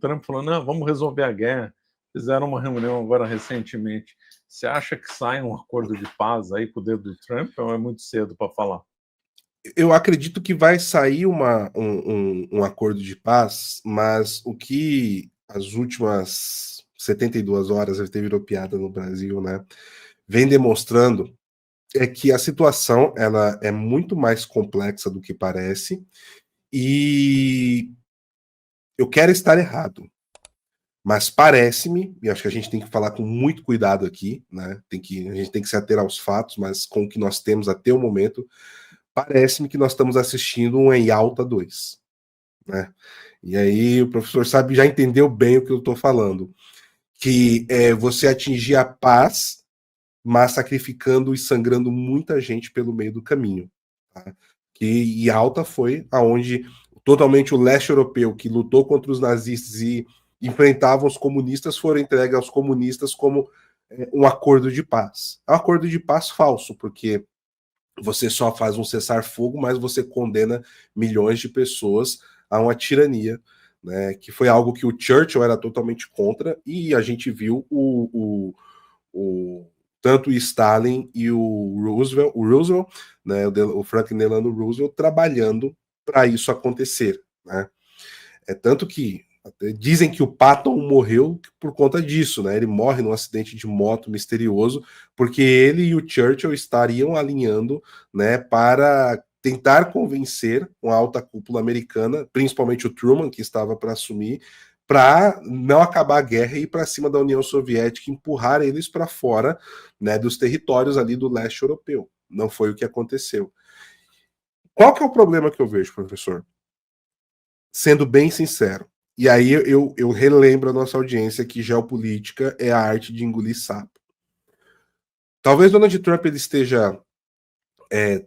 Trump falou, não, vamos resolver a guerra. Fizeram uma reunião agora recentemente. Você acha que sai um acordo de paz aí com o dedo do Trump ou é muito cedo para falar? Eu acredito que vai sair um acordo de paz, mas o que as últimas 72 horas, até virou piada no Brasil, né, vem demonstrando é que a situação ela é muito mais complexa do que parece, e eu quero estar errado, mas parece-me, e acho que a gente tem que falar com muito cuidado aqui, né? A gente tem que se ater aos fatos, mas com o que nós temos até o momento, parece-me que nós estamos assistindo um Em Alta 2, né? E aí o professor sabe, já entendeu bem o que eu estou falando, que é você atingir a paz, mas sacrificando e sangrando muita gente pelo meio do caminho. Tá? Que Em Alta foi aonde totalmente o leste europeu, que lutou contra os nazistas e enfrentavam os comunistas, foram entregues aos comunistas como um acordo de paz. É um acordo de paz falso, porque você só faz um cessar-fogo, mas você condena milhões de pessoas a uma tirania, né, que foi algo que o Churchill era totalmente contra, e a gente viu tanto o Stalin e o Roosevelt, né, o Franklin Delano Roosevelt, trabalhando para isso acontecer. Né? É tanto que dizem que o Patton morreu por conta disso, né? Ele morre num acidente de moto misterioso, porque ele e o Churchill estariam alinhando, né, para tentar convencer uma alta cúpula americana, principalmente o Truman, que estava para assumir, para não acabar a guerra e ir para cima da União Soviética, empurrar eles para fora, né, dos territórios ali do leste europeu. Não foi o que aconteceu. Qual que é o problema que eu vejo, professor? Sendo bem sincero, e aí eu relembro a nossa audiência que geopolítica é a arte de engolir sapo. Talvez Donald Trump ele esteja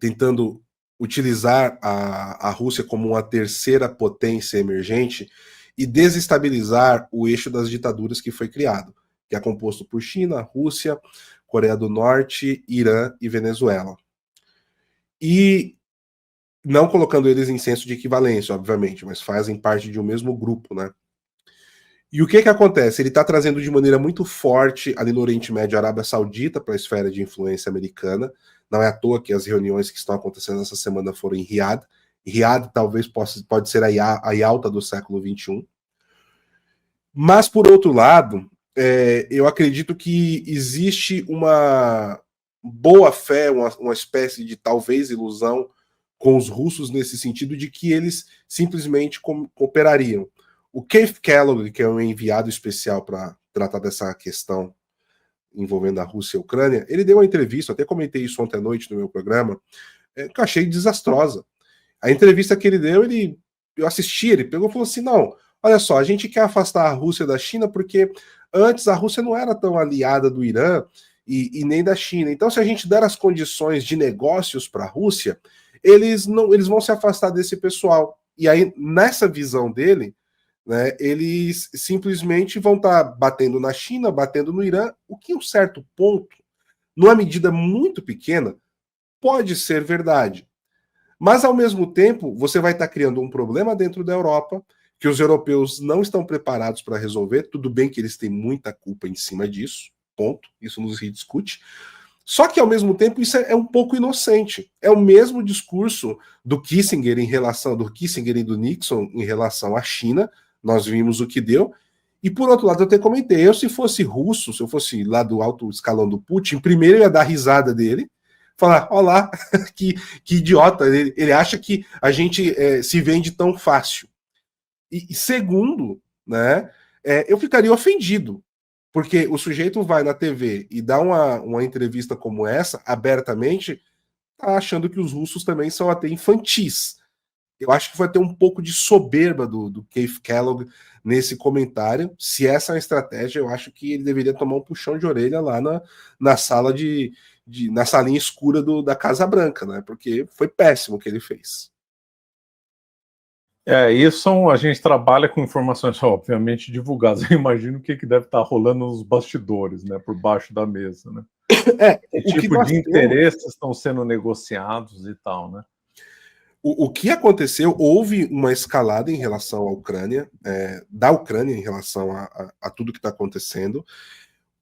tentando utilizar a Rússia como uma terceira potência emergente e desestabilizar o eixo das ditaduras que foi criado, que é composto por China, Rússia, Coreia do Norte, Irã e Venezuela. E não colocando eles em senso de equivalência, obviamente, mas fazem parte de um mesmo grupo, né? E o que acontece? Ele está trazendo de maneira muito forte ali no Oriente Médio a Arábia Saudita para a esfera de influência americana. Não é à toa que as reuniões que estão acontecendo essa semana foram em Riad. Riad talvez pode ser a Yalta do século XXI. Mas, por outro lado, eu acredito que existe uma boa fé, uma espécie de talvez ilusão com os russos nesse sentido de que eles simplesmente cooperariam. O Keith Kellogg, que é um enviado especial para tratar dessa questão envolvendo a Rússia e a Ucrânia, ele deu uma entrevista, até comentei isso ontem à noite no meu programa, que eu achei desastrosa. A entrevista que ele deu, eu assisti, ele pegou e falou assim, não, olha só, a gente quer afastar a Rússia da China porque antes a Rússia não era tão aliada do Irã e nem da China. Então, se a gente der as condições de negócios para a Rússia, eles vão se afastar desse pessoal. E aí, nessa visão dele, né, eles simplesmente vão estar batendo na China, batendo no Irã, o que em um certo ponto, numa medida muito pequena, pode ser verdade. Mas, ao mesmo tempo, você vai estar criando um problema dentro da Europa, que os europeus não estão preparados para resolver. Tudo bem que eles têm muita culpa em cima disso, ponto, isso não se discute. Só que, ao mesmo tempo, isso é um pouco inocente. É o mesmo discurso do Kissinger e do Nixon em relação à China. Nós vimos o que deu. E, por outro lado, eu até comentei, se fosse russo, se eu fosse lá do alto escalão do Putin, primeiro eu ia dar risada dele, falar, olá, que idiota, ele acha que a gente se vende tão fácil. E segundo, né, eu ficaria ofendido, porque o sujeito vai na TV e dá uma entrevista como essa, abertamente, tá achando que os russos também são até infantis. Eu acho que vai ter um pouco de soberba do Keith Kellogg nesse comentário. Se essa é a estratégia, eu acho que ele deveria tomar um puxão de orelha lá na sala na salinha escura da Casa Branca, né? Porque foi péssimo o que ele fez. Isso a gente trabalha com informações, obviamente, divulgadas. Eu imagino o que deve estar rolando nos bastidores, né? Por baixo da mesa, né? Que tipo de interesses estão sendo negociados e tal, né? O que aconteceu, houve uma escalada em relação à Ucrânia, da Ucrânia em relação a tudo que está acontecendo.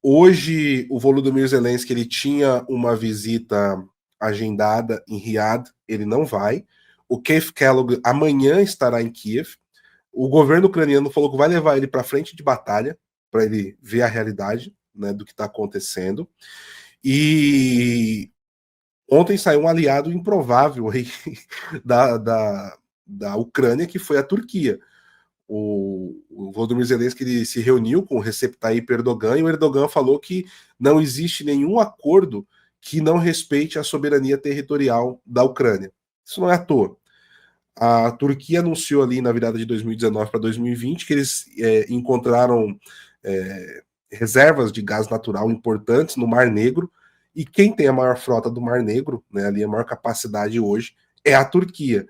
Hoje, o Volodymyr Zelensky ele tinha uma visita agendada em Riad, ele não vai. O Keith Kellogg amanhã estará em Kiev. O governo ucraniano falou que vai levar ele para frente de batalha, para ele ver a realidade, né, do que está acontecendo. E ontem saiu um aliado improvável aí da Ucrânia, que foi a Turquia. O Volodymyr Zelensky ele se reuniu com o Recep Tayyip Erdogan e o Erdogan falou que não existe nenhum acordo que não respeite a soberania territorial da Ucrânia. Isso não é à toa. A Turquia anunciou ali na virada de 2019 para 2020 que eles encontraram reservas de gás natural importantes no Mar Negro, e quem tem a maior frota do Mar Negro, né, ali a maior capacidade hoje, é a Turquia.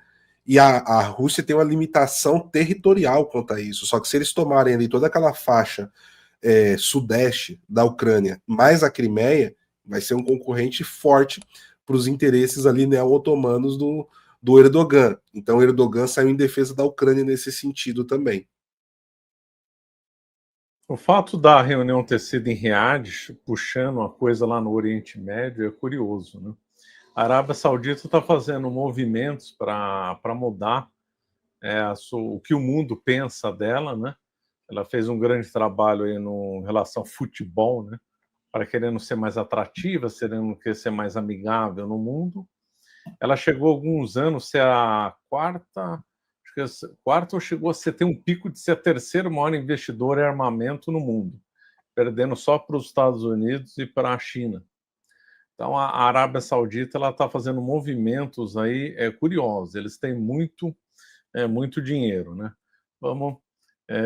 E a Rússia tem uma limitação territorial quanto a isso. Só que se eles tomarem ali toda aquela faixa sudeste da Ucrânia, mais a Crimeia, vai ser um concorrente forte para os interesses ali neo-otomanos do Erdogan. Então o Erdogan saiu em defesa da Ucrânia nesse sentido também. O fato da reunião ter sido em Riad, puxando a coisa lá no Oriente Médio, é curioso, né? A Arábia Saudita está fazendo movimentos para mudar o que o mundo pensa dela, né? Ela fez um grande trabalho aí em relação ao futebol, né? Para querendo ser mais atrativa, querendo ser mais amigável no mundo. Ela chegou há alguns anos a ser a quarta ou chegou a ter um pico de ser a terceira maior investidora em armamento no mundo, perdendo só para os Estados Unidos e para a China. Então, a Arábia Saudita está fazendo movimentos aí curiosos. Eles têm muito dinheiro, né? Vamos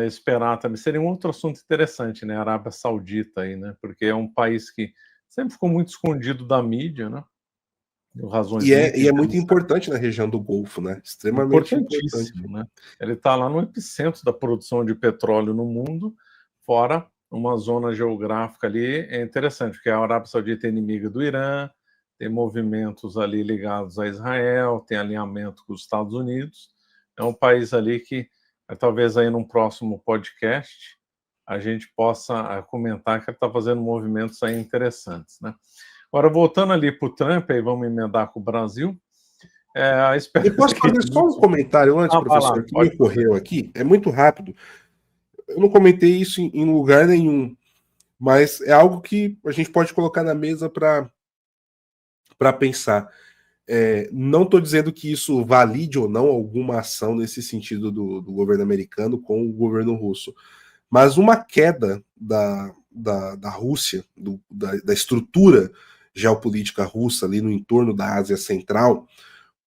esperar também. Seria um outro assunto interessante, né? A Arábia Saudita aí, né? Porque é um país que sempre ficou muito escondido da mídia, né? Razões e é muito importante na região do Golfo, né? Extremamente importante. Né? Ele está lá no epicentro da produção de petróleo no mundo, fora uma zona geográfica ali é interessante, porque a Arábia Saudita é inimiga do Irã, tem movimentos ali ligados a Israel, tem alinhamento com os Estados Unidos. É um país ali que talvez aí num próximo podcast a gente possa comentar que ele está fazendo movimentos aí interessantes, né? Agora, voltando ali para o Trump, aí vamos emendar com o Brasil. Eu posso fazer só um comentário antes, professor, lá, que me ocorreu aqui? É muito rápido. Eu não comentei isso em lugar nenhum, mas é algo que a gente pode colocar na mesa para pensar. Não estou dizendo que isso valide ou não alguma ação nesse sentido do governo americano com o governo russo, mas uma queda da Rússia, da estrutura geopolítica russa ali no entorno da Ásia Central,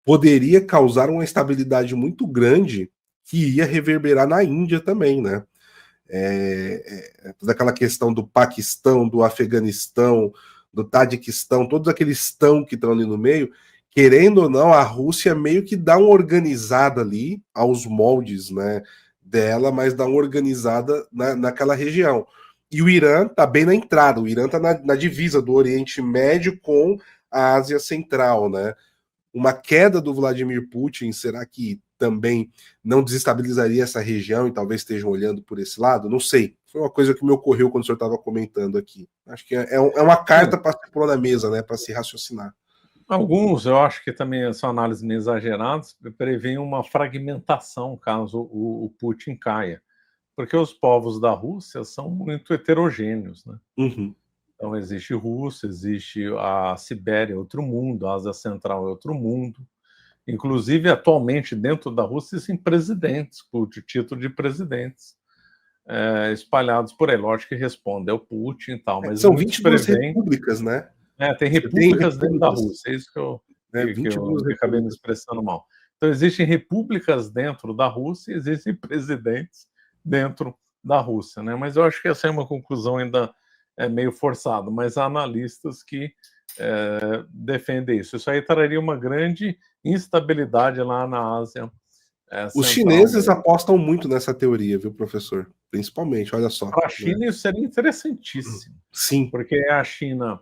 poderia causar uma instabilidade muito grande que ia reverberar na Índia também, né? Toda aquela questão do Paquistão, do Afeganistão, do Tajiquistão, todos aqueles estão que estão ali no meio, querendo ou não, a Rússia meio que dá uma organizada ali aos moldes, né, dela, mas dá uma organizada naquela região. E o Irã está bem na entrada, o Irã está na divisa do Oriente Médio com a Ásia Central, né? Uma queda do Vladimir Putin, será que também não desestabilizaria essa região e talvez estejam olhando por esse lado? Não sei. Foi uma coisa que me ocorreu quando o senhor estava comentando aqui. Acho que é uma carta para se pôr na mesa, né, para se raciocinar. Alguns, eu acho que também são análises meio exageradas, prevêem uma fragmentação caso o Putin caia. Porque os povos da Rússia são muito heterogêneos, né? Uhum. Então, existe Rússia, existe a Sibéria, é outro mundo, a Ásia Central é outro mundo. Inclusive, atualmente, dentro da Rússia, existem presidentes, por título de presidentes, espalhados por aí. Lógico que responde ao Putin e tal, mas são 22 repúblicas, né? Tem repúblicas dentro da Rússia, é isso que eu acabei me expressando mal. Então, existem repúblicas dentro da Rússia e existem presidentes dentro da Rússia, né? Mas eu acho que essa é uma conclusão ainda meio forçada, mas há analistas que defendem isso. Isso aí traria uma grande instabilidade lá na Ásia Central. Os chineses apostam muito nessa teoria, viu, professor? Principalmente, olha só. Para a China isso seria interessantíssimo. Sim. Porque a China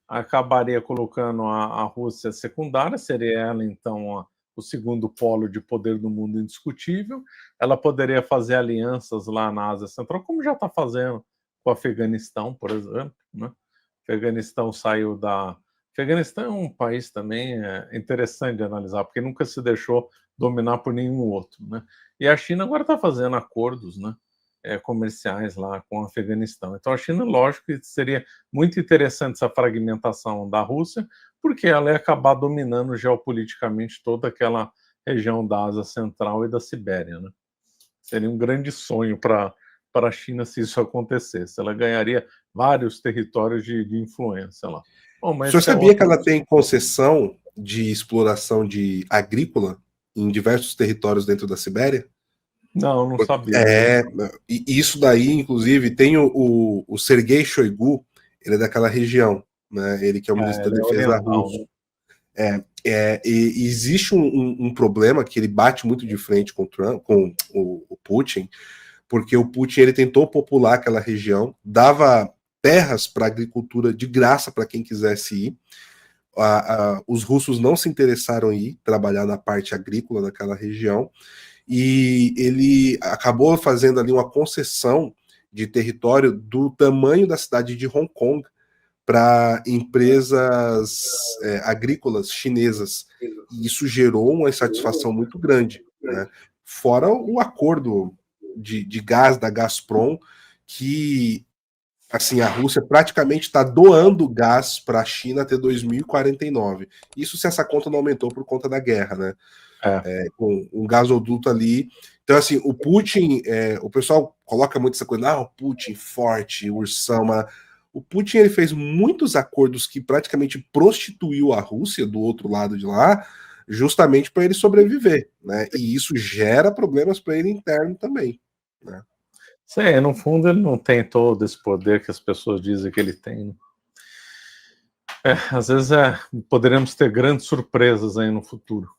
acabaria colocando a Rússia secundária, seria ela, então, o segundo polo de poder do mundo indiscutível. Ela poderia fazer alianças lá na Ásia Central, como já está fazendo com o Afeganistão, por exemplo, né? O Afeganistão saiu da... O Afeganistão é um país também interessante de analisar, porque nunca se deixou dominar por nenhum outro, né? E a China agora está fazendo acordos, né, comerciais lá com o Afeganistão. Então a China, lógico que seria muito interessante essa fragmentação da Rússia, porque ela ia acabar dominando geopoliticamente toda aquela região da Ásia Central e da Sibéria, né? Seria um grande sonho para a China se isso acontecesse. Ela ganharia vários territórios de influência lá. Bom, O mas senhor isso é sabia que outro... ela tem concessão de exploração de agrícola em diversos territórios dentro da Sibéria? Não sabia. E isso daí, inclusive, tem o Sergei Shoigu, ele é daquela região, né? Ele que é o ministro da Defesa russo. E existe um problema que ele bate muito de frente com o Putin, porque o Putin ele tentou popular aquela região, dava terras para agricultura de graça para quem quisesse ir. Os russos não se interessaram em ir trabalhar na parte agrícola daquela região, e ele acabou fazendo ali uma concessão de território do tamanho da cidade de Hong Kong para empresas agrícolas chinesas. E isso gerou uma insatisfação muito grande, né? Fora o acordo de gás da Gazprom, que assim, a Rússia praticamente está doando gás para a China até 2049. Isso se essa conta não aumentou por conta da guerra, né? Com um gasoduto ali. Então, assim, o Putin, o pessoal coloca muito essa coisa, o Putin forte, ursão, mas o Putin ele fez muitos acordos que praticamente prostituiu a Rússia do outro lado de lá, justamente para ele sobreviver, né? E isso gera problemas para ele interno também, né? Sim, no fundo ele não tem todo esse poder que as pessoas dizem que ele tem, né? Às vezes poderemos ter grandes surpresas aí no futuro.